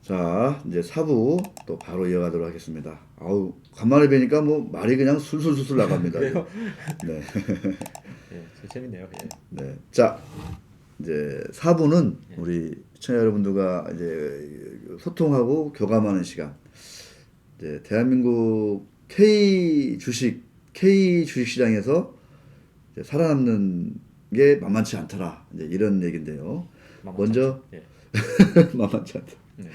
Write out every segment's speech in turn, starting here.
자, 이제 4부 또 바로 이어가도록 하겠습니다. 아우, 간만에 뵈니까 뭐 말이 그냥 술술술술 나갑니다. 그래요? 네. 예, 재밌네요. 예. 네. 자, 이제 4부는 예. 우리 시청자 여러분들과 이제 소통하고 교감하는 시간. 이제 대한민국 K 주식 시장에서 이제 살아남는 게 만만치 않더라. 이제 이런 얘긴데요. 먼저 예. 만만치 않다. 네.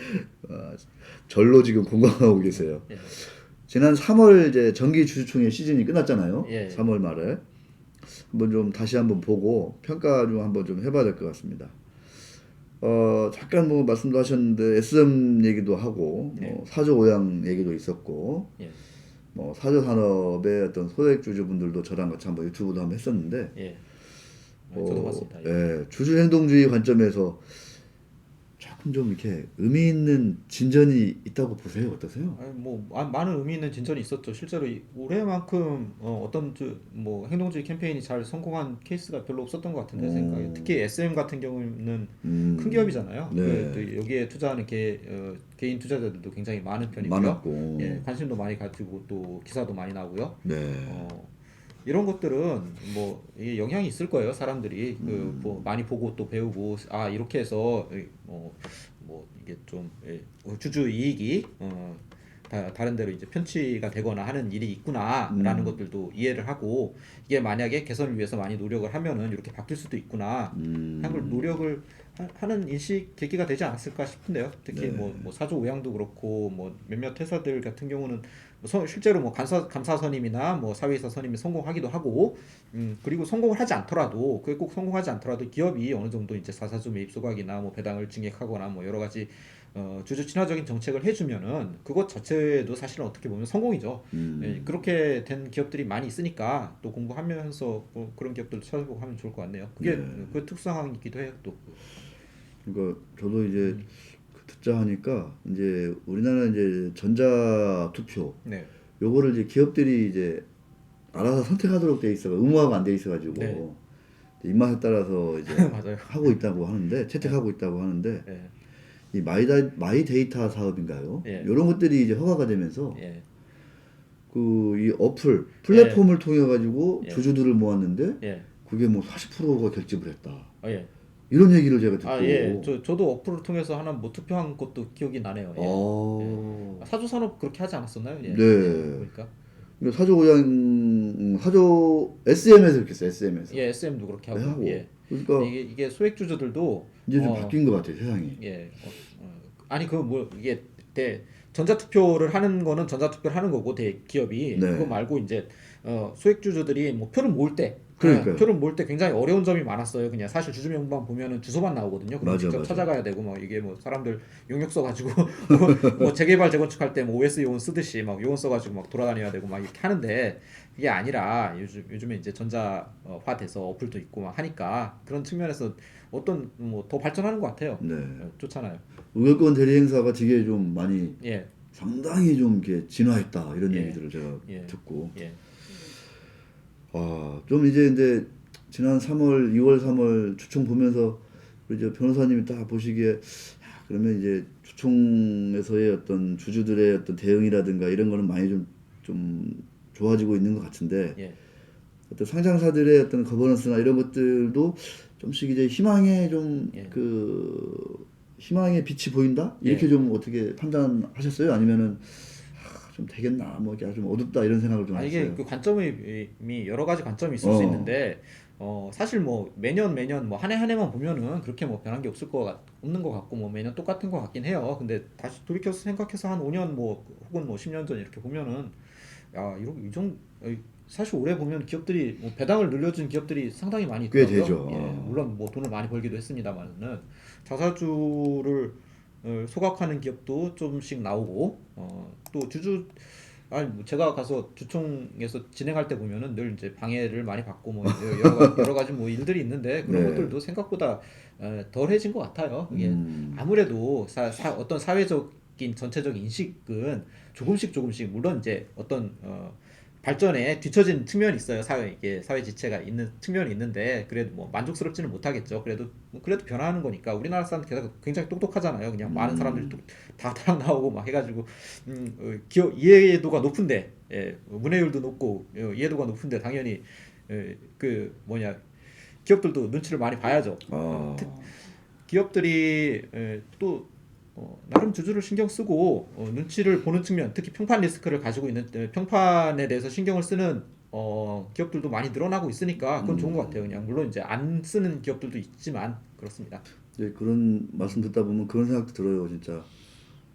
절로 지금 공감하고 계세요. 예. 지난 3월 이제 정기 주주총회 시즌이 끝났잖아요. 예. 3월 말에 한번 좀 다시 한번 보고 평가 좀 한번 좀 해봐야 될 것 같습니다. 잠깐 뭐 말씀도 하셨는데 SM 얘기도 하고 뭐 사조 오양 얘기도 있었고 예. 뭐 사조 산업의 어떤 소액 주주분들도 저랑 같이 한번 유튜브도 한번 했었는데 예. 저도 봤습니다. 예. 예, 주주 행동주의 관점에서 조금 좀 이렇게 의미 있는 진전이 있다고 보세요? 어떠세요? 아니, 뭐 많은 의미 있는 진전이 있었죠. 실제로 올해만큼 어떤 뭐 행동주의 캠페인이 잘 성공한 케이스가 별로 없었던 것 같은데 생각에 특히 SM 같은 경우는 큰 기업이잖아요. 네. 또 여기에 투자하는 개인 투자자들도 굉장히 많은 편이고요. 많았고. 예, 관심도 많이 가지고 또 기사도 많이 나오고요. 네. 이런 것들은 뭐 이게 영향이 있을 거예요. 사람들이 뭐 많이 보고 또 배우고 이렇게 해서 뭐 이게 좀 주주 이익이 다른 데로 이제 편취가 되거나 하는 일이 있구나라는 것들도 이해를 하고 이게 만약에 개선을 위해서 많이 노력을 하면은 이렇게 바뀔 수도 있구나 하는 걸 노력을 하는 인식 계기가 되지 않았을까 싶은데요. 특히 뭐 사조 오양도 그렇고 뭐 몇몇 회사들 같은 경우는 실제로 뭐 감사 선임이나 뭐 사회이사 선임이 성공하기도 하고 그리고 성공을 하지 않더라도 그게 꼭 성공하지 않더라도 기업이 어느 정도 이제 사사주 매입 소각이나 뭐 배당을 증액하거나 뭐 여러 가지 주주 친화적인 정책을 해주면은 그것 자체도 사실은 어떻게 보면 성공이죠. 예, 그렇게 된 기업들이 많이 있으니까 또 공부하면서 뭐 그런 기업들도 찾아보고 하면 좋을 것 같네요. 그게 그 특수상황이기도 해요. 또 그러니까 저도 이제 듣자 하니까 이제 우리나라 이제 전자 투표 네. 요거를 이제 기업들이 이제 알아서 선택하도록 돼 있어 의무화가 안 돼 있어가지고 네. 입맛에 따라서 이제 맞아요. 하고 있다고 하는데 채택하고 있다고 하는데 예. 이 마이 데이터 사업인가요? 예. 이런 것들이 이제 허가가 되면서 예. 그 이 어플 플랫폼을 통해 가지고 예. 주주들을 모았는데 예. 그게 뭐 40%가 결집을 했다. 예. 이런 얘기를 제가 듣고 예. 저도 어플을 통해서 하나 뭐 투표한 것도 기억이 나네요. 예. 예. 사조산업 그렇게 하지 않았었나요? 예. 네. 그러니까. 사조 SM에서 그렇게 했어요. SM에서. 예, SM도 그렇게 하고. 네, 하고. 예. 그러니까 이게 소액 주주들도 이제 좀 바뀐 것 같아요, 세상이. 예. 아니 그 뭐 이게 전자 투표를 하는 거는 전자 투표를 하는 거고 대기업이 네. 그거 말고 이제 소액 주주들이 뭐 표를 모을 때 그러니까요. 표를 모을 때 굉장히 어려운 점이 많았어요. 그냥 사실 주주명부만 보면은 주소만 나오거든요. 그럼 직접 찾아가야 되고 뭐 이게 뭐 사람들 용역 써가지고 뭐 재개발 재건축할 때 뭐 OS 요원 쓰듯이 막 요원 써가지고 막 돌아다녀야 되고 막 이렇게 하는데 그게 아니라 요즘에 이제 전자화돼서 어플도 있고 막 하니까 그런 측면에서 어떤 뭐 더 발전하는 것 같아요. 네. 좋잖아요. 의결권 대리 행사가 되게 좀 많이 예. 상당히 좀 이렇게 진화했다 이런 예. 얘기들을 제가 예. 듣고 예. 좀 이제 근데 지난 2월 3월 주총 보면서 우리 이제 변호사님이 딱 보시기에 그러면 이제 주총에서의 어떤 주주들의 어떤 대응이라든가 이런 거는 많이 좀 좋아지고 있는 것 같은데 예. 어떤 상장사들의 어떤 거버넌스나 이런 것들도 좀씩 이제 희망의 예. 희망의 빛이 보인다 이렇게 예. 좀 어떻게 판단하셨어요? 아니면은 좀 되겠나 뭐 이게 좀 어둡다 이런 생각을 좀 이게 했어요. 그 관점이 여러 가지 관점이 있을 수 있는데 사실 뭐 매년 뭐 한 해 한 해만 보면은 그렇게 뭐 변한 게 없는 것 같고 뭐 매년 똑같은 것 같긴 해요. 근데 다시 돌이켜서 생각해서 한 5년 뭐 혹은 뭐 10년 전 이렇게 보면은 이 정도 사실 올해 보면 기업들이 뭐 배당을 늘려준 기업들이 상당히 많이 꽤 있더라고요. 되죠. 예, 물론 뭐 돈을 많이 벌기도 했습니다만은 자사주를 소각하는 기업도 좀씩 나오고 또 뭐 제가 가서 주총에서 진행할 때 보면은 늘 이제 방해를 많이 받고 뭐 여러 가지 뭐 일들이 있는데 그런 네. 것들도 생각보다 덜해진 것 같아요. 이게 아무래도 어떤 사회적인 전체적인 인식은 조금씩 물론 이제 어떤 발전에 뒤처진 측면이 있어요. 사회 지체가 있는 측면이 있는데 그래도 뭐 만족스럽지는 못하겠죠. 그래도 변화하는 거니까 우리나라 사람들 게다가 굉장히 똑똑하잖아요. 그냥 많은 사람들이 다 타락 나오고 막 해가지고 이해도가 높은데 문해율도 높고 이해도가 높은데 당연히 그 뭐냐 기업들도 눈치를 많이 봐야죠. 아, 기업들이 또 나름 주주를 신경 쓰고 눈치를 보는 측면, 특히 평판 리스크를 가지고 있는 평판에 대해서 신경을 쓰는 기업들도 많이 늘어나고 있으니까 그건 좋은 것 같아요. 그냥 물론 이제 안 쓰는 기업들도 있지만 그렇습니다. 이제 그런 말씀 듣다 보면 그런 생각도 들어요. 진짜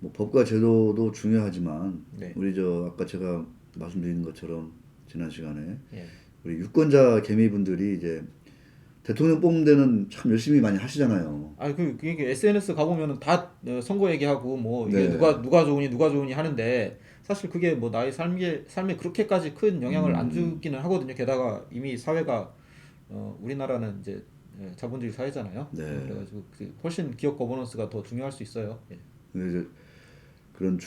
뭐 법과 제도도 중요하지만 네. 우리 저 아까 제가 말씀드린 것처럼 지난 시간에 예. 우리 유권자 개미분들이 이제 대통령 뽑는 데는 참 열심히 많이 하시잖아요. 이게 SNS 가보면은 다 선거 얘기하고 뭐 이게 네. 누가 좋으니 하는데 사실 그게 뭐 나의 삶에 그렇게까지 큰 영향을 안 주기는 하거든요. 게다가 이미 사회가 우리나라는 이제 자본주의 사회잖아요. 네. 그래가지고 훨씬 기업 거버넌스가 더 중요할 수 있어요. 예. 근데 이제 그런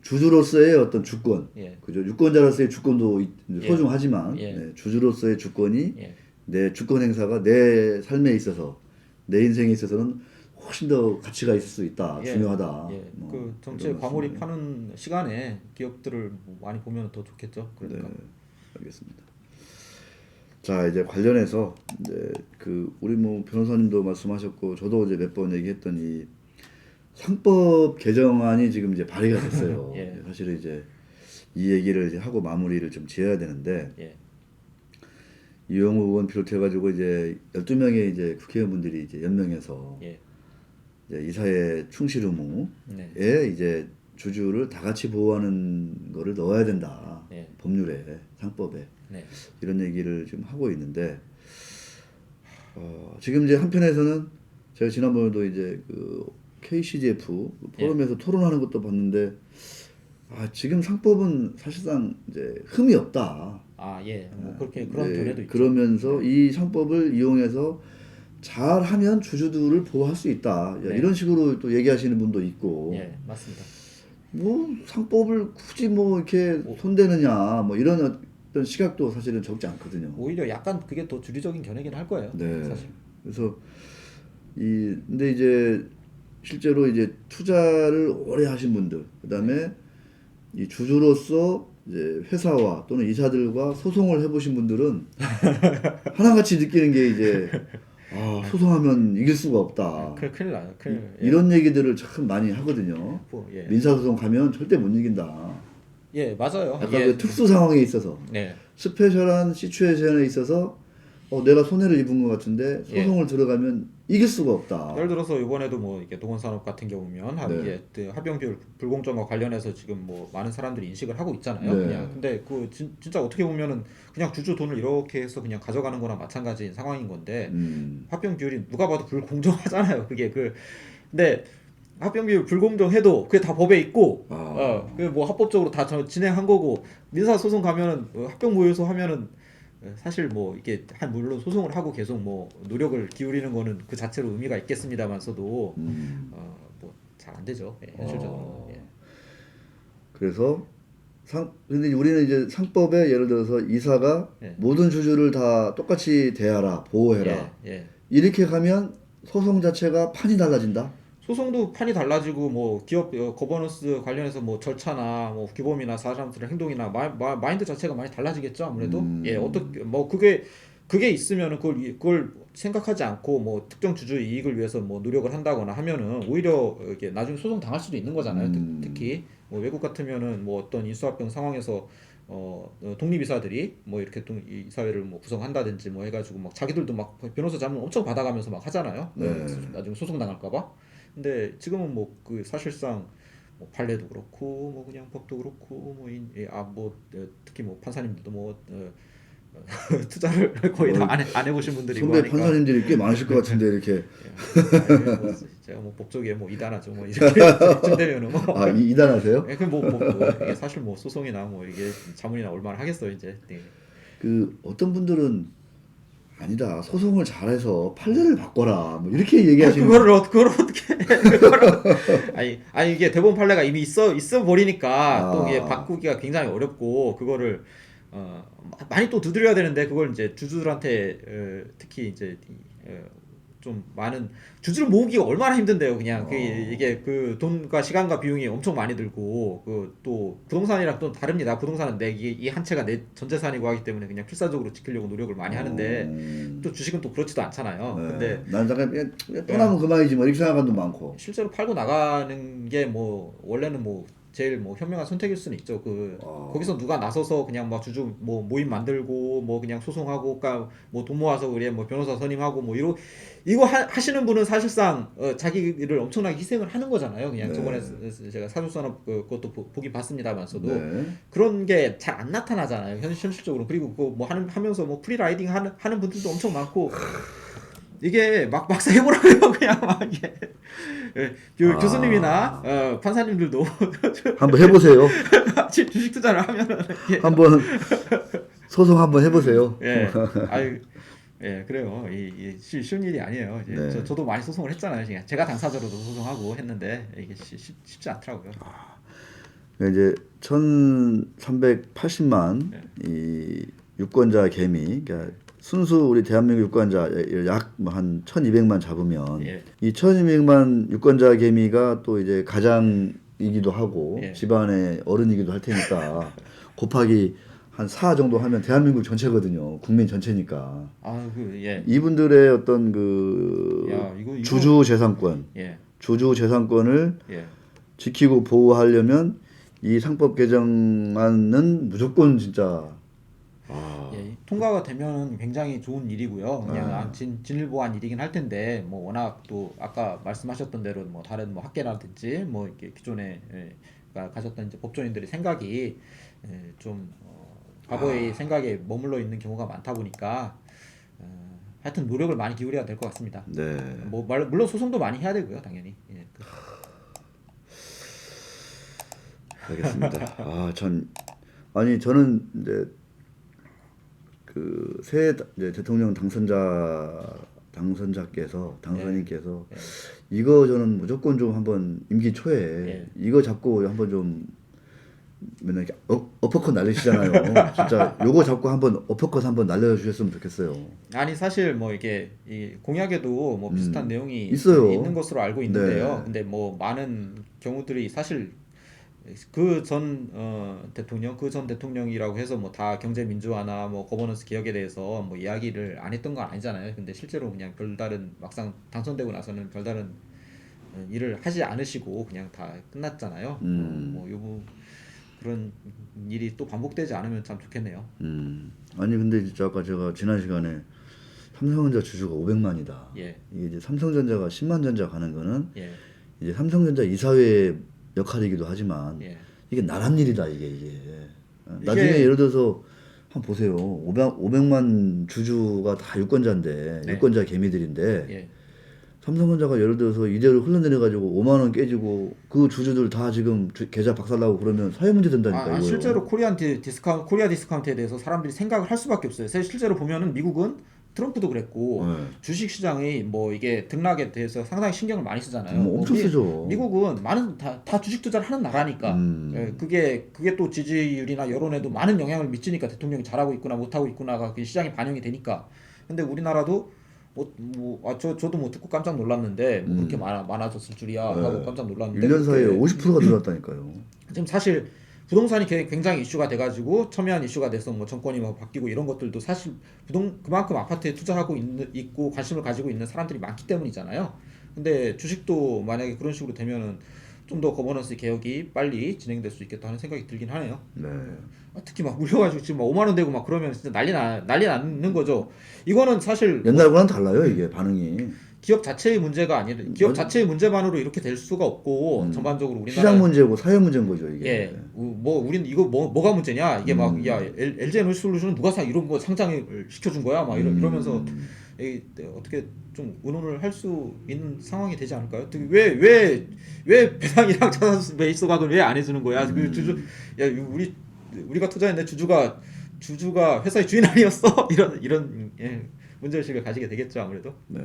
주주로서의 어떤 주권, 예. 그죠? 유권자로서의 주권도 예. 소중하지만 예. 네, 주주로서의 주권이 예. 내 주권 행사가 내 삶에 있어서 내 인생에 있어서는 훨씬 더 가치가 있을 수 있다, 예. 중요하다. 예. 뭐 그 정치에 이런 과몰입 말씀을. 하는 시간에 기업들을 뭐 많이 보면 더 좋겠죠. 그러니까. 네, 알겠습니다. 자, 이제 관련해서 이제 우리 뭐 변호사님도 말씀하셨고 저도 이제 몇 번 얘기했던 이 상법 개정안이 지금 이제 발의가 됐어요. 예. 사실은 이제 이 얘기를 이제 하고 마무리를 좀 지어야 되는데 예. 이용우 의원 비롯해가지고 이제 12명의 이제 국회의원분들이 이제 연명해서 예. 이제 이사회 충실 의무에 네. 이제 주주를 다 같이 보호하는 거를 넣어야 된다. 예. 법률에, 상법에. 네. 이런 얘기를 지금 하고 있는데 지금 이제 한편에서는 제가 지난번에도 이제 KCGF 포럼에서 토론하는 것도 봤는데 지금 상법은 사실상 이제 흠이 없다. 예. 뭐 그렇게 그런 견해도 있죠. 그러면서 이 상법을 이용해서 잘하면 주주들을 보호할 수 있다. 네. 이런 식으로 또 얘기하시는 분도 있고. 예, 맞습니다. 뭐 상법을 굳이 뭐 이렇게 손대느냐 뭐 이런 어떤 시각도 사실은 적지 않거든요. 오히려 약간 그게 더 주류적인 견해긴 할 거예요. 네. 사실. 그래서 근데 이제 실제로 이제 투자를 오래 하신 분들, 그다음에 이 주주로서 이제 회사와 또는 이사들과 소송을 해보신 분들은 하나같이 느끼는 게 이제 소송하면 이길 수가 없다. 큰일 나요. 이런 얘기들을 참 많이 하거든요. 예. 민사소송 가면 절대 못 이긴다. 예, 맞아요. 약간 예. 그 특수 상황에 있어서 네. 스페셜한 시츄에이션에 있어서 내가 손해를 입은 것 같은데 소송을 들어가면 이길 수가 없다. 예를 들어서 이번에도 뭐 이게 동원산업 같은 경우면 네. 이게 그 합병 비율 불공정과 관련해서 지금 뭐 많은 사람들이 인식을 하고 있잖아요. 네. 그냥 근데 진짜 어떻게 보면은 그냥 주주 돈을 이렇게 해서 그냥 가져가는 거나 마찬가지인 상황인 건데 합병 비율이 누가 봐도 불공정하잖아요. 그게 근데 합병 비율 불공정해도 그게 다 법에 있고 그 뭐 합법적으로 다 진행한 거고 민사 소송 가면은 합병 무효소 하면은 사실 뭐 이게 물론 소송을 하고 계속 뭐 노력을 기울이는 거는 그 자체로 의미가 있겠습니다만서도 뭐 잘 안 되죠. 예, 현실적으로. 예. 그래서 근데 우리는 이제 상법에 예를 들어서 이사가 모든 주주를 다 똑같이 대하라, 보호해라. 예. 이렇게 가면 소송 자체가 판이 달라진다. 소송도 판이 달라지고 뭐 기업 거버넌스 관련해서 뭐 절차나 뭐 규범이나 사람들의 행동이나 마인드 자체가 많이 달라지겠죠 아무래도. 예, 어떻게 뭐 그게 있으면은 그걸 생각하지 않고 뭐 특정 주주의 이익을 위해서 뭐 노력을 한다거나 하면은 오히려 이게 나중에 소송 당할 수도 있는 거잖아요. 특히 뭐 외국 같으면은 뭐 어떤 인수합병 상황에서 독립이사들이 뭐 이렇게 이사회를 뭐 구성한다든지 뭐 해가지고 막 자기들도 막 변호사 자문 엄청 받아가면서 막 하잖아요. 나중에 소송 당할까봐. 근데 지금은 뭐 그 사실상 뭐 판례도 그렇고 뭐 그냥 법도 그렇고 특히 뭐 판사님들도 뭐 투자를 거의 다 안 해보신 분들이고 선배 하니까 판사님들이 꽤 많으실 것 같은데 이렇게 제가 뭐 법조계 뭐 이단하죠 뭐 이렇게 쯤 되면은 뭐 이단하세요? 이게 사실 뭐 소송이나 뭐 이게 자문이나 얼마나 하겠어요 이제. 네. 어떤 분들은 아니다. 소송을 잘해서 판례를 바꿔라. 뭐 이렇게 얘기하시는. 그걸 어떻게 해? 아니 이게 대법원 판례가 이미 있어 버리니까 또 이게 바꾸기가 굉장히 어렵고 그거를 많이 또 두드려야 되는데 그걸 이제 주주들한테 특히 이제 좀 많은 주주를 모으기가 얼마나 힘든데요. 그냥 이게 그 돈과 시간과 비용이 엄청 많이 들고 그 또 부동산이랑 또 다릅니다. 부동산은 이 한 채가 내 전 재산이고 하기 때문에 그냥 필사적으로 지키려고 노력을 많이 하는데 또 주식은 또 그렇지도 않잖아요. 네. 근데 난 잠깐 떠나면 그만이지 뭐 이렇게 생각하는 분 많고. 실제로 팔고 나가는 게 뭐 원래는 뭐 제일 뭐 현명한 선택일 수는 있죠. 거기서 누가 나서서 그냥 막 주주 뭐 모임 만들고 뭐 그냥 소송하고 그러니까 뭐 돈 모아서 그래 뭐 변호사 선임하고 뭐 이거 하시는 분은 사실상 자기를 엄청나게 희생을 하는 거잖아요. 그냥 네. 저번에 제가 사주산업 그것도 보긴 봤습니다만서도 네. 그런 게 잘 안 나타나잖아요. 현실적으로. 그리고 뭐 하면서 뭐 프리라이딩 하는 분들도 엄청 많고 이게 막상 해보라고요. 그냥 막 이게 교수님이나 판사님들도 한번 해보세요. 주식 투자를 하면은 한번 소송 한번 해보세요. 예, 아유, 예, 그래요. 쉬운 일이 아니에요. 이제 네. 저도 많이 소송을 했잖아요. 제가 당사자로도 소송하고 했는데 이게 쉽지 않더라고요. 이제 1,380만 네. 이 유권자 개미, 그러니까 순수 우리 대한민국 유권자 약 한 1,200만 잡으면 예. 이 1,200만 유권자 개미가 또 이제 가장이기도 하고 예. 집안의 어른이기도 할 테니까 곱하기 한 4 정도 하면 대한민국 전체거든요. 국민 전체니까. 예. 이분들의 어떤 그 야, 이거 주주 재산권, 예. 주주 재산권을 예. 지키고 보호하려면 이 상법 개정안은 무조건 진짜 예, 통과가 되면 굉장히 좋은 일이고요. 그냥 진일보한 일이긴 할 텐데 뭐 워낙 또 아까 말씀하셨던 대로 뭐 다른 뭐 학계라든지 뭐 이렇게 기존에 가졌던 이제 법조인들의 생각이 좀 과거의 생각에 머물러 있는 경우가 많다 보니까 하여튼 노력을 많이 기울여야 될 것 같습니다. 네. 뭐 물론 소송도 많이 해야 되고요, 당연히. 예. 알겠습니다. 저는 이제 그 새 이제 대통령 당선자께서 당선인께서 이거 저는 무조건 좀 한번 임기 초에 이거 잡고 한번 좀 맨날 이렇게 어퍼컷 날리시잖아요. 진짜 요거 잡고 한번 어퍼컷 한번 날려주셨으면 좋겠어요. 아니 사실 뭐 이게 이 공약에도 뭐 비슷한 내용이 있어요. 있는 것으로 알고 있는데요. 네. 근데 뭐 많은 경우들이 사실 그 전 대통령이라고 해서 뭐 다 경제 민주화나 뭐 거버넌스 개혁에 대해서 뭐 이야기를 안 했던 건 아니잖아요. 근데 실제로 그냥 별다른 막상 당선되고 나서는 별다른 일을 하지 않으시고 그냥 다 끝났잖아요. 뭐 요거 그런 일이 또 반복되지 않으면 참 좋겠네요. 아니 근데 진짜 아까 제가 지난 시간에 삼성전자 주주가 500만이다. 예. 이게 이제 삼성전자가 10만 전자 가는 거는 예. 이제 삼성전자 이사회의 역할이기도 하지만 예. 이게 나란 일이다 이게. 나중에 예를 들어서 한번 보세요. 500만 주주가 다 유권자인데 네. 유권자 개미들인데 예. 삼성전자가 예를 들어서 이대로 흘러내려 가지고 5만 원 깨지고 그 주주들 다 지금 계좌 박살나고 그러면 사회 문제 된다니까 이거. 실제로 코리아 디스카운트에 대해서 사람들이 생각을 할 수밖에 없어요. 실제로 보면은 미국은 트럼프도 그랬고 주식 시장의 뭐 이게 등락에 대해서 상당히 신경을 많이 쓰잖아요. 엄청 쓰죠. 미국은 다 주식 투자를 하는 나라니까. 그게 또 지지율이나 여론에도 많은 영향을 미치니까 대통령이 잘하고 있구나 못하고 있구나가 그 시장에 반영이 되니까. 근데 우리나라도 저도 뭐 듣고 깜짝 놀랐는데 뭐 그렇게 많아졌을 줄이야 하고 깜짝 놀랐는데 1년 사이에 50%가 늘었다니까요. 지금 사실 부동산이 굉장히 이슈가 돼가지고 첨예한 이슈가 돼서 뭐 정권이 뭐 바뀌고 이런 것들도 사실 그만큼 아파트에 투자하고 있고 관심을 가지고 있는 사람들이 많기 때문이잖아요. 근데 주식도 만약에 그런 식으로 되면은 좀 더 거버넌스 개혁이 빨리 진행될 수 있겠다 하는 생각이 들긴 하네요. 네. 특히 막 물려가지고 지금 막 5만 원 되고 막 그러면 진짜 난리 나는 거죠. 이거는 사실 옛날과는 달라요 이게 반응이. 기업 자체의 문제가 아니라 기업 자체의 문제만으로 이렇게 될 수가 없고 전반적으로 우리나라 시장 문제고 사회 문제인 거죠 이게. 예, 뭐 우린 이거 뭐가 문제냐 이게 막 야 LG 에너지솔루션은 누가 이런 거 상장을 시켜준 거야 막 이러면서 어떻게 좀 의논을 할 수 있는 상황이 되지 않을까요? 왜 배당이랑 자산 베이스각을 왜 안 해주는 거야? 그 주주 야 우리가 투자했는데 주주가 회사의 주인 아니었어? 이런 뭐 문제의식을 가지게 되겠죠 아무래도. 네.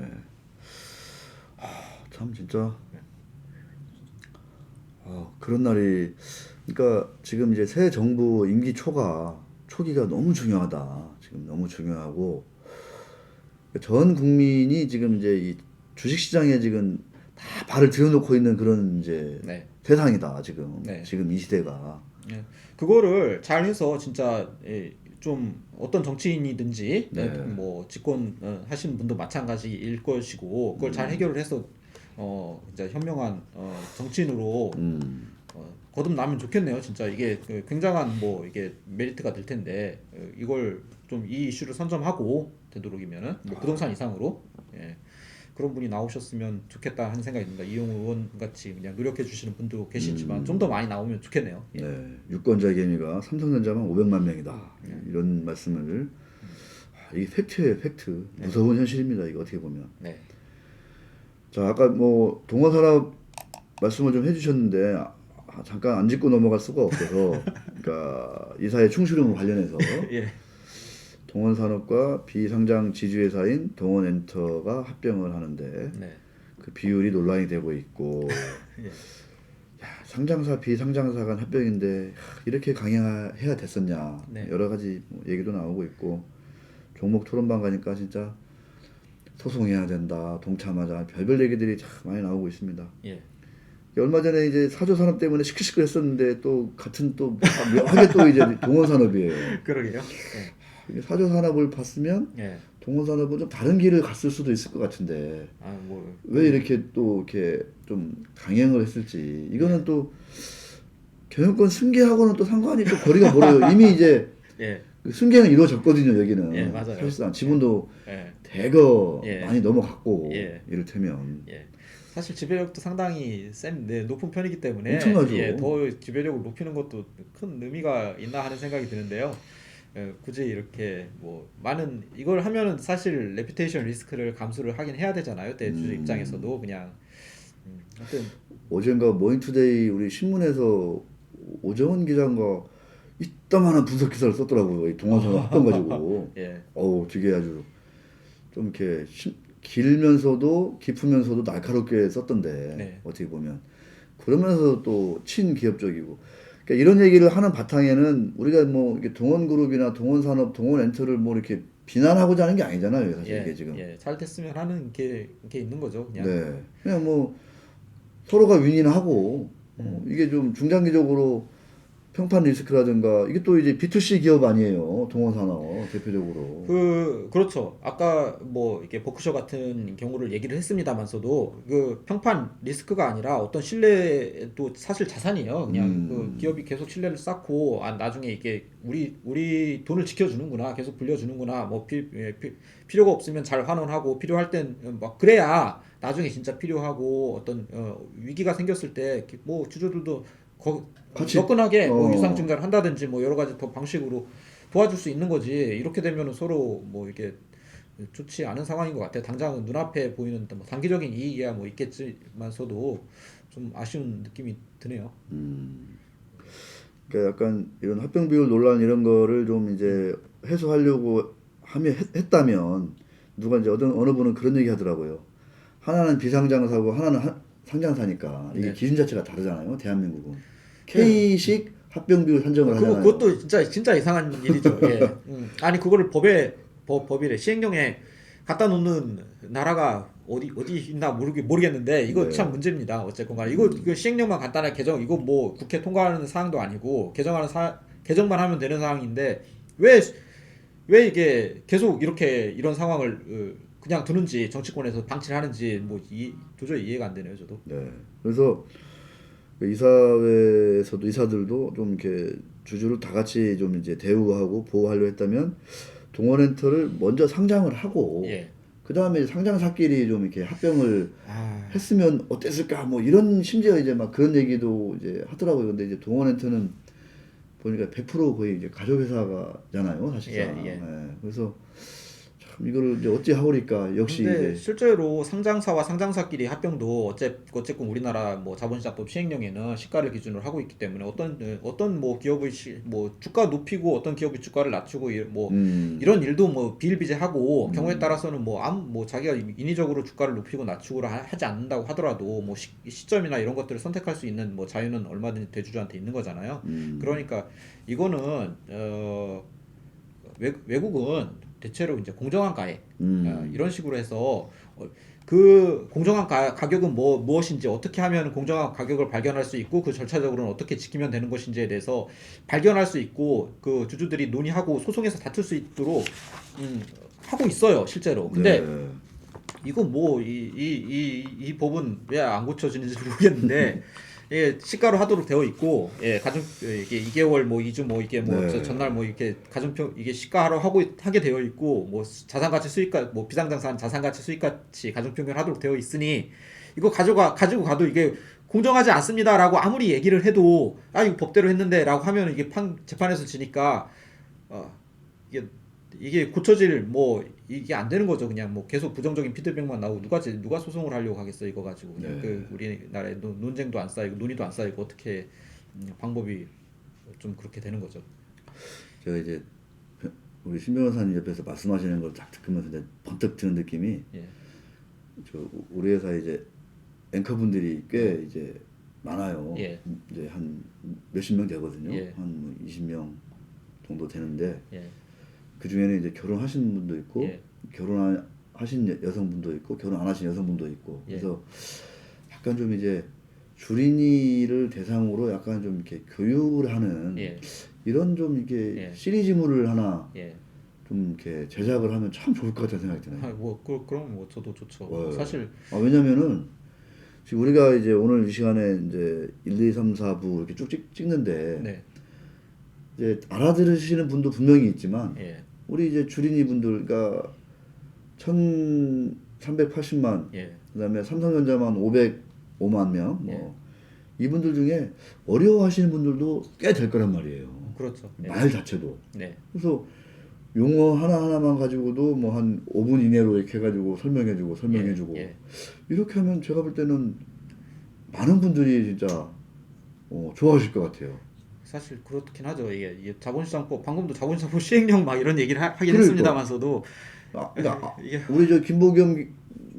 참 진짜 그런 날이 그러니까 지금 이제 새 정부 임기 초기가 너무 중요하다. 지금 너무 중요하고 전 국민이 지금 이제 이 주식 시장에 지금 다 발을 들여놓고 있는 그런 이제 네. 세상이다. 지금 네. 지금 이 시대가. 예. 그거를 잘 해서 진짜 좀 어떤 정치인이든지 네. 뭐 집권 하시는 분도 마찬가지일 것이고 그걸 잘 해결을 해서 진짜 현명한 정치인으로 거듭나면 좋겠네요. 진짜 이게 굉장한 뭐 이게 메리트가 될 텐데 이걸 좀 이 이슈를 선점하고 되도록이면은 뭐 부동산 이상으로 예. 그런 분이 나오셨으면 좋겠다 하는 생각이 듭니다. 이용우 의원 같이 그냥 노력해 주시는 분도 계시지만 좀 더 많이 나오면 좋겠네요. 예. 네. 유권자 개미가 삼성전자만 500만 명이다. 이런 말씀을 이게 팩트예요, 팩트. 무서운 현실입니다. 이거 어떻게 보면. 네. 자, 아까 뭐 동원산업 말씀을 좀 해주셨는데 잠깐 안 짚고 넘어갈 수가 없어서 그러니까 이사의 충실함과 관련해서 예. 동원산업과 비상장 지주회사인 동원엔터가 합병을 하는데 네. 그 비율이 논란이 되고 있고 예. 야, 상장사 비상장사 간 합병인데 이렇게 강행해야 됐었냐 네. 여러 가지 뭐 얘기도 나오고 있고 종목 토론방 가니까 진짜 소송해야 된다 동참하자 별별 얘기들이 참 많이 나오고 있습니다. 예. 얼마 전에 이제 사조산업 때문에 시끌시끌했었는데 또 같은 또 묘하게 또 이제 동원산업이에요. 그러게요. 예. 사조산업을 봤으면 예. 동원산업은 좀 다른 길을 갔을 수도 있을 것 같은데 아, 뭐 왜 이렇게 또 이렇게 좀 강행을 했을지 이거는 또 경영권 승계하고는 또 상관이 또 거리가 멀어요. 이미 이제 예. 그 승계는 이루어졌거든요. 여기는 예, 맞아요. 사실상 지분도 예. 대거 예. 많이 넘어갔고 예. 이를테면 예. 사실 지배력도 상당히 높은 편이기 때문에 엄청나죠. 예, 더 지배력을 높이는 것도 큰 의미가 있나 하는 생각이 드는데요. 굳이 이렇게 뭐 많은 이걸 하면은 사실 레퓨테이션 리스크를 감수를 하긴 해야 되잖아요. 대주주 입장에서도 그냥 하여튼 어젠가 모닝투데이 우리 신문에서 오정원 기자가 이따만한 분석 기사를 썼더라고요. 이 동원산업 합병 가지고. 예. 되게 아주 좀 이렇게 길면서도 깊으면서도 날카롭게 썼던데 네. 어떻게 보면 그러면서 또 친기업적이고 그러니까 이런 얘기를 하는 바탕에는 우리가 뭐 이렇게 동원그룹이나 동원산업, 동원엔터를 뭐 이렇게 비난하고자 하는 게 아니잖아요. 사실 예. 이게 지금. 예. 잘 됐으면 하는 게 있는 거죠. 그냥. 네. 그냥 뭐 서로가 윈윈하고 이게 좀 중장기적으로 평판 리스크라든가 이게 또 이제 B2C 기업 아니에요. 동원산업 대표적으로. 그렇죠. 아까 뭐 이게 버크셔 같은 경우를 얘기를 했습니다만서도 그 평판 리스크가 아니라 어떤 신뢰도 사실 자산이에요. 그냥 그 기업이 계속 신뢰를 쌓고 나중에 이게 우리 돈을 지켜주는구나, 계속 불려주는구나. 뭐 필요가 없으면 잘 환원하고 필요할 땐 막 그래야 나중에 진짜 필요하고 어떤 위기가 생겼을 때 뭐 주주들도 같이 접근하게 뭐 유상 증자를 한다든지 뭐 여러 가지 더 방식으로 도와줄 수 있는 거지. 이렇게 되면은 서로 뭐 이게 좋지 않은 상황인 것 같아요. 당장 눈앞에 보이는 뭐 단기적인 이익이야 뭐 있겠지만서도 좀 아쉬운 느낌이 드네요. 그러니까 약간 이런 합병 비율 논란 이런 거를 좀 이제 해소하려고 했다면 누가 이제 어느 분은 그런 얘기 하더라고요. 하나는 비상장사고 하나는 상장사니까 이게 네. 기준 자체가 다르잖아요. 대한민국은 K식 합병 비율 산정을 하잖아요. 그것도 진짜 이상한 일이죠. 예. 아니 그거를 법이래 시행령에 갖다 놓는 나라가 어디 있나 모르겠는데 이거 네. 참 문제입니다. 어쨌건 간에 이거 시행령만 간단하게 개정 이거 뭐 국회 통과하는 사항도 아니고 개정만 하면 되는 사항인데 왜 이게 계속 이런 상황을 그냥 두는지 정치권에서 방치를 하는지 뭐 도저히 이해가 안 되네요. 저도. 네. 그래서 이사회에서도 이사들도 좀 이렇게 주주를 다 같이 좀 이제 대우하고 보호하려 했다면 동원엔터를 먼저 상장을 하고 예. 그 다음에 상장사끼리 좀 이렇게 합병을 했으면 어땠을까 뭐 이런 심지어 이제 막 그런 얘기도 이제 하더라고요. 근데 이제 동원엔터는 보니까 100% 거의 이제 가족 회사가잖아요, 사실상. 예. 네. 그래서 참 참 이거를 이제 어찌 하오리까 역시 근데 이제 실제로 상장사와 상장사끼리 합병도 어쨌건 우리나라 뭐 자본시장법 시행령에는 시가를 기준으로 하고 있기 때문에 어떤 뭐 기업의 뭐 주가 높이고 어떤 기업의 주가를 낮추고 뭐 이런 일도 뭐 비일비재하고 경우에 따라서는 뭐 자기가 인위적으로 주가를 높이고 낮추고 하지 않는다고 하더라도 뭐 시점이나 이런 것들을 선택할 수 있는 뭐 자유는 얼마든지 대주주한테 있는 거잖아요. 그러니까 이거는 외국은 대체로 이제 공정한 가액 이런 식으로 해서 그 공정한 가격은 무엇인지 어떻게 하면 공정한 가격을 발견할 수 있고 그 절차적으로는 어떻게 지키면 되는 것인지에 대해서 발견할 수 있고 그 주주들이 논의하고 소송에서 다툴 수 있도록 하고 있어요 실제로. 근데 네. 이거 뭐 이 법은 왜 안 고쳐지는지 모르겠는데 예, 시가로 하도록 되어 있고 예, 가중 이게 2개월 뭐 2주 뭐 이게 뭐 네. 전날 뭐 이렇게 가중평 이게 시가로 하게 되어 있고 뭐 자산가치 수익가 뭐 비상장사한 자산가치 수익가치 가중평균 하도록 되어 있으니 이거 가지고 가도 이게 공정하지 않습니다라고 아무리 얘기를 해도 아 이거 법대로 했는데라고 하면 이게 재판에서 지니까 이게 고쳐질 뭐 이게 안 되는 거죠. 그냥 뭐 계속 부정적인 피드백만 나오고 누가 소송을 하려고 하겠어 이거 가지고 그냥 네. 그 우리나라에 논쟁도 안 쌓이고 논의도 안 쌓이고 어떻게 방법이 좀 그렇게 되는 거죠. 제가 이제 우리 신 변호사님 옆에서 말씀하시는 걸 딱 듣으면서 이제 번뜩 드는 느낌이 예. 우리 회사 이제 앵커분들이 꽤 이제 많아요. 예. 이제 한 몇십 명 되거든요. 예. 한 20명 정도 되는데 예. 그 중에는 이제 결혼하신 분도 있고 예. 결혼하신 여성분도 있고 결혼 안 하신 여성분도 있고 예. 그래서 약간 좀 이제 주린이를 대상으로 약간 좀 이렇게 교육을 하는 예. 이런 좀 이게 예. 시리즈물을 하나 예. 좀 이렇게 제작을 하면 참 좋을 것 같다는 생각이 드네요. 그럼 뭐 저도 좋죠. 네. 사실 왜냐면은 지금 우리가 이제 오늘 이 시간에 이제 1, 2, 3, 4부 이렇게 쭉 찍는데 네. 이제 알아들으시는 분도 분명히 있지만 예. 우리 이제 주린이 분들 그러니까 1,380만 예. 그다음에 삼성전자만 505만 명 예. 이분들 중에 어려워하시는 분들도 꽤 될 거란 말이에요. 그렇죠. 예. 말 자체도. 네. 그래서 용어 하나하나만 가지고도 뭐 한 5분 이내로 이렇게 해가지고 설명해주고 예. 이렇게 하면 제가 볼 때는 많은 분들이 진짜 좋아하실 것 같아요. 사실 그렇긴 하죠. 이게 자본시장법 방금도 자본시장법 시행령 막 이런 얘기를 하긴 그러니까. 했습니다만서도 그러니까 이게 우리 저 김보겸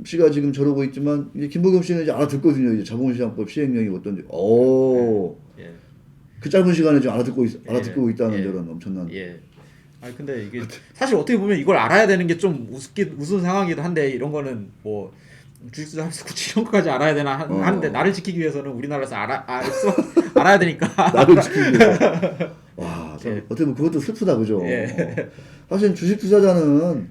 씨가 지금 저러고 있지만 이제 김보겸 씨는 이제 알아듣거든요. 이제 자본시장법 시행령이 어떤지. 예. 그 짧은 시간에 지금 알아듣고 있다는 예. 저런 엄청난. 예. 아니 근데 이게 사실 어떻게 보면 이걸 알아야 되는 게 좀 우스운 상황이기도 한데 이런 거는 뭐 주식투자하면서 굳이 이런 것까지 알아야 되나 하는데 나를 지키기 위해서는 우리나라에서 알아야 되니까 나를 지키기 위해서. 와, 참 예. 어떻게 보면 그것도 슬프다, 그죠? 예. 사실 주식 투자자는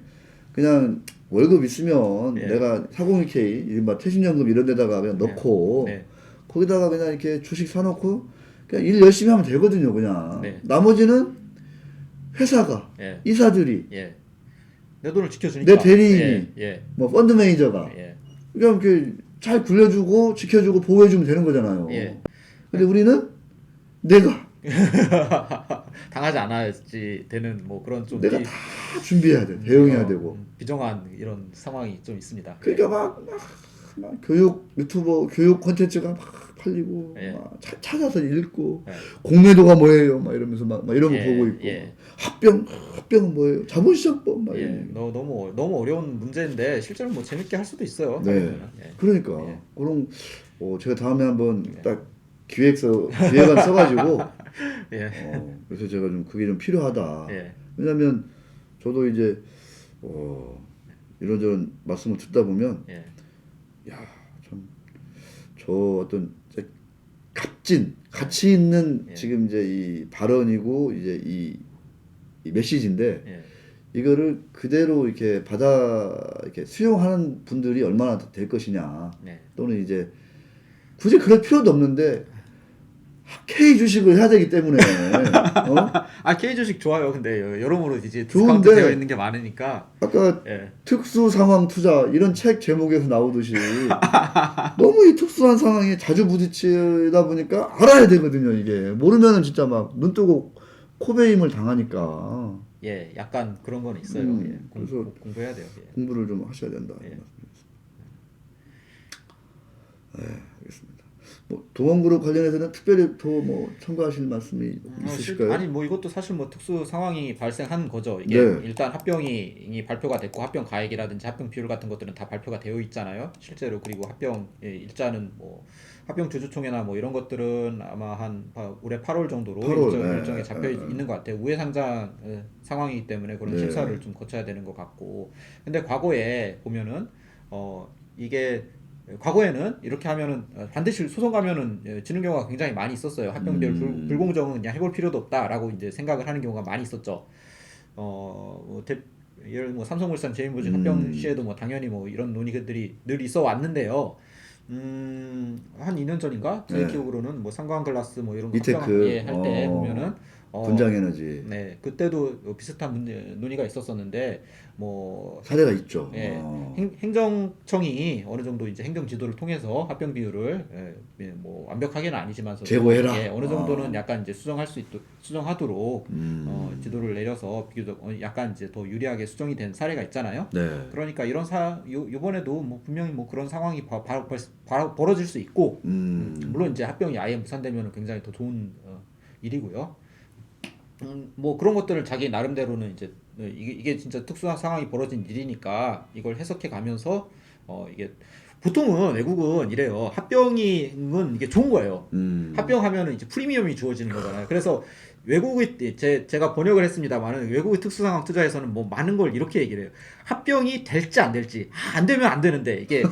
그냥 월급 있으면 예. 내가 401k, 이른바 퇴직연금 이런 데다가 그냥 넣고 네. 거기다가 그냥 이렇게 주식 사놓고 그냥 일 열심히 하면 되거든요, 그냥. 네. 나머지는 회사가, 예. 이사들이, 예. 내 돈을 지켜주니까. 내 대리인이, 예. 뭐 펀드 매니저가 예. 그냥 이렇게 잘 굴려주고 지켜주고 보호해주면 되는 거잖아요. 예. 근데 우리는 내가 당하지 않아야지 되는 뭐 그런 좀 내가 다 준비해야 돼, 대응해야 되고. 비정한 이런 상황이 좀 있습니다. 그러니까 막 교육 유튜버 교육 콘텐츠가 막 팔리고 예. 막 찾아서 읽고 예. 공매도가 뭐예요 막 이러면서 막 이런 거 예, 보고 있고 예. 합병은 뭐예요 자본시장법 막 예, 이런 너무 어려운 문제인데 실제로 뭐 재밌게 할 수도 있어요. 네. 하면은. 예. 그러니까 예. 그럼 제가 다음에 한번 딱 기획안 써가지고 예. 그래서 제가 좀 그게 좀 필요하다. 예. 왜냐면 저도 이제 이런저런 말씀을 듣다 보면 예. 참 저 어떤 값진 가치 있는 예. 지금 이제 이 발언이고 이제 이 메시지인데 예. 이거를 그대로 이렇게 이렇게 수용하는 분들이 얼마나 될 것이냐 네. 또는 이제 굳이 그럴 필요도 없는데 K 주식을 해야 되기 때문에 K 주식 좋아요. 근데 여러모로 이제 좋은데 디스카운트 되어 있는 게 많으니까. 아까 예. 특수 상황 투자 이런 책 제목에서 나오듯이 너무 이 특수한 상황에 자주 부딪히다 보니까 알아야 되거든요. 이게 모르면은 진짜 막 눈 뜨고 코베임을 당하니까 예, 약간 그런 건 있어요. 예, 그래서 공부해야 돼요. 예. 공부를 좀 하셔야 된다. 예. 알겠습니다. 뭐 동원그룹 관련해서는 특별히 더 뭐 첨가하실 말씀이 있으실까요? 아니 뭐 이것도 사실 뭐 특수 상황이 발생한 거죠. 이게 네. 일단 합병이 발표가 됐고 합병 가액이라든지 합병 비율 같은 것들은 다 발표가 되어 있잖아요. 실제로 그리고 합병 일자는 뭐 합병 주주총회나 뭐 이런 것들은 아마 한 올해 8월 정도로 8월, 일정에 잡혀 있는 것 같아요. 우회상장 상황이기 때문에 그런 네. 심사를 좀 거쳐야 되는 것 같고. 근데 과거에 보면은 이게 과거에는 이렇게 하면은 반드시 소송 가면은 지는 경우가 굉장히 많이 있었어요. 합병비율 불공정은 그냥 해볼 필요도 없다라고 이제 생각을 하는 경우가 많이 있었죠. 예를 뭐 삼성물산 제일모직 합병 시에도 뭐 당연히 뭐 이런 논의들이 늘 있어 왔는데요. 한 2년 전인가 제 네. 기억으로는 뭐 삼광글라스 뭐 이런 거 이테크, 할 때 보면은 분장에너지 네 그때도 비슷한 논의가 있었었는데 뭐 사례가 있죠. 예, 행정청이 어느 정도 이제 행정 지도를 통해서 합병 비율을 뭐 완벽하게는 아니지만서 제고해라. 예, 어느 정도는 약간 이제 수정하도록 지도를 내려서 비교적 약간 이제 더 유리하게 수정이 된 사례가 있잖아요. 네. 그러니까 이런 요번에도 뭐 분명히 뭐 그런 상황이 바로 벌어질 수 있고 물론 이제 합병이 아예 무산되면 굉장히 더 좋은 일이고요. 뭐 그런 것들을 자기 나름대로는 이제 이게 진짜 특수한 상황이 벌어진 일이니까 이걸 해석해 가면서 이게 보통은 외국은 이래요. 합병은 이게 좋은 거예요. 합병하면은 이제 프리미엄이 주어지는 거잖아요. 그래서 외국의 제가 번역을 했습니다만은 외국의 특수상황 투자에서는 뭐 많은 걸 이렇게 얘기를 해요. 합병이 될지 안 될지 안 되면 안 되는데 이게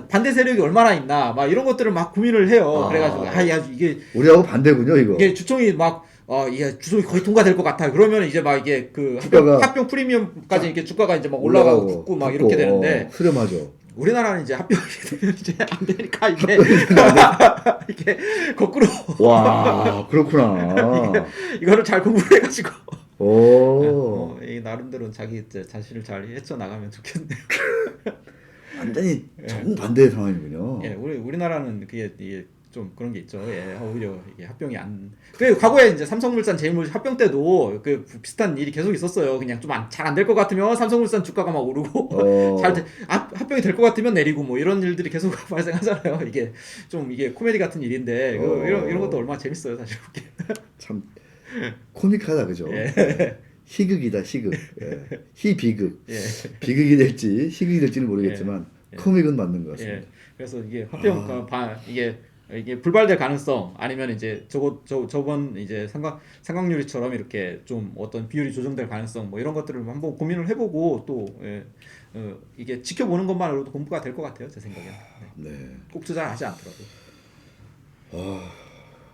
반대 세력이 얼마나 있나 막 이런 것들을 막 고민을 해요. 그래가지고 야 이게 우리하고 반대군요, 이거. 이게 주총이 막 이게 주총이 거의 통과될 것 같아. 그러면 이제 막 이게 그 합병 프리미엄까지 이렇게 주가가 이제 막 올라가고 붙고 막 이렇게 되는데 수렴하죠. 우리나라는 이제 합병이 되면 이제 안 되니까 이게 이게 거꾸로 와, 그렇구나. 이거를 잘 공부를 해가지고 오. 나름대로 자기 자신을 잘 헤쳐 나가면 좋겠네요. 완전히 정반대의 상황이군요. 예, 우리나라는 그게 이게 좀 그런 게 있죠. 예, 오히려 이게 합병이 안. 그 과거에 이제 삼성물산 제일모직 합병 때도 그 비슷한 일이 계속 있었어요. 그냥 좀 잘 안 될 것 같으면 삼성물산 주가가 막 오르고 합병이 될 것 같으면 내리고 뭐 이런 일들이 계속 발생하잖아요. 이게 좀 이게 코미디 같은 일인데 이런 것도 얼마나 재밌어요, 사실. 참 코믹하다, 그죠? 예. 희극이다, 희극. 예. 희비극. 예. 비극이 될지 희극이 될지는 모르겠지만 코믹은 맞는 것 같습니다. 예. 그래서 이게 합병 이게 불발될 가능성 아니면 이제 저번 이제 상각률이처럼 이렇게 좀 어떤 비율이 조정될 가능성 뭐 이런 것들을 한번 고민을 해보고 또 이게 지켜보는 것만으로도 공부가 될 것 같아요, 제 생각에. 네. 꼭 투자하지 않더라도.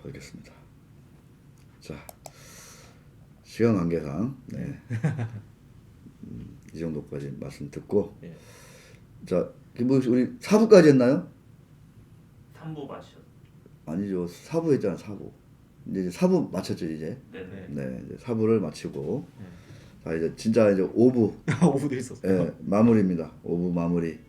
알겠습니다. 자, 시간 관계상 이 정도까지 말씀 듣고 예. 자, 김보식 씨 우리 4부까지 했나요? 3부 마셨. 아니죠. 4부 했잖아, 4부. 이제 4부 마쳤죠, 이제. 네네. 네, 이제 4부를 마치고 자, 이제 진짜 이제 5부 5부도 있었어요. 마무리입니다. 5부 마무리.